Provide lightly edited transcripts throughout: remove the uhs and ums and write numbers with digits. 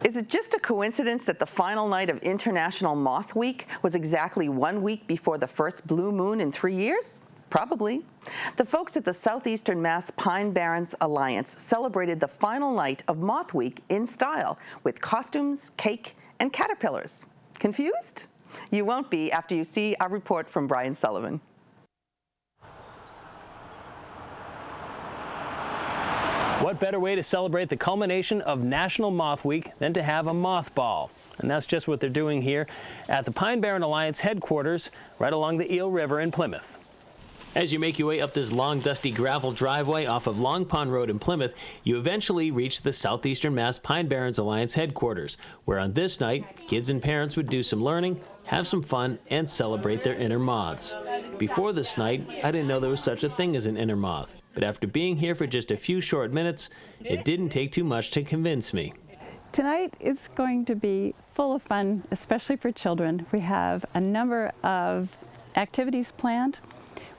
Is it just a coincidence that the final night of International Moth Week was exactly 1 week before the first blue moon in 3 years? Probably. The folks at the Southeastern Mass Pine Barrens Alliance celebrated the final night of Moth Week in style with costumes, cake, and caterpillars. Confused? You won't be after you see our report from Brian Sullivan. What better way to celebrate the culmination of National Moth Week than to have a moth ball? And that's just what they're doing here at the Pine Barren Alliance headquarters right along the Eel River in Plymouth. As you make your way up this long, dusty gravel driveway off of Long Pond Road in Plymouth, you eventually reach the Southeastern Mass Pine Barrens Alliance headquarters, where on this night, kids and parents would do some learning, have some fun, and celebrate their inner moths. Before this night, I didn't know there was such a thing as an inner moth, but after being here for just a few short minutes, it didn't take too much to convince me. Tonight is going to be full of fun, especially for children. We have a number of activities planned.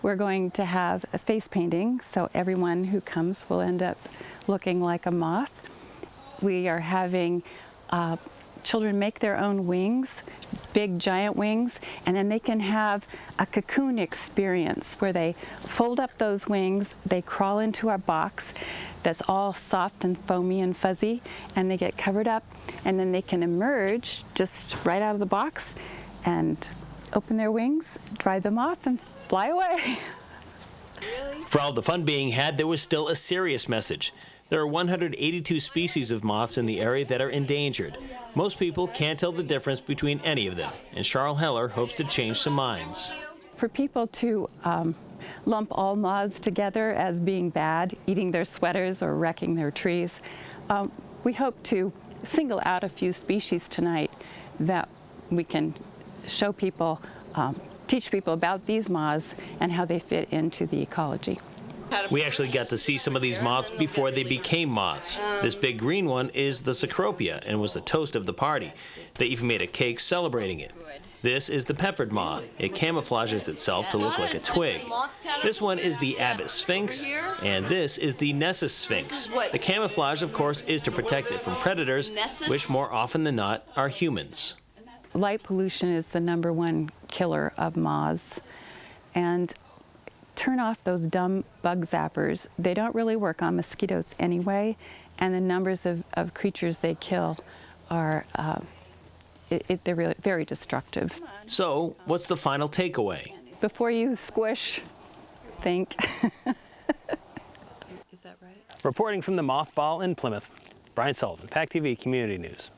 We're going to have a face painting, so everyone who comes will end up looking like a moth. We are having children make their own wings, big giant wings, and then they can have a cocoon experience where they fold up those wings, they crawl into our box that's all soft and foamy and fuzzy, and they get covered up, and then they can emerge just right out of the box and open their wings, dry them off, and fly away. For all the fun being had, there was still a serious message. There are 182 species of moths in the area that are endangered. Most people can't tell the difference between any of them, and Charles Heller hopes to change some minds. For people to lump all moths together as being bad, eating their sweaters or wrecking their trees, we hope to single out a few species tonight that we can show people, teach people about these moths and how they fit into the ecology. We actually got to see some of these moths before they became moths. This big green one is the Cecropia and was the toast of the party. They even made a cake celebrating it. This is the peppered moth. It camouflages itself to look like a twig. This one is the Abbott Sphinx, and this is the Nessus Sphinx. The camouflage, of course, is to protect it from predators, which more often than not are humans. Light pollution is the #1 killer of moths, and turn off those dumb bug zappers. They don't really work on mosquitoes anyway, and the numbers of creatures they kill are they're really very destructive. So, what's the final takeaway? Before you squish, think. Is that right? Reporting from the Moth Ball in Plymouth, Brian Sullivan, PACTV Community News.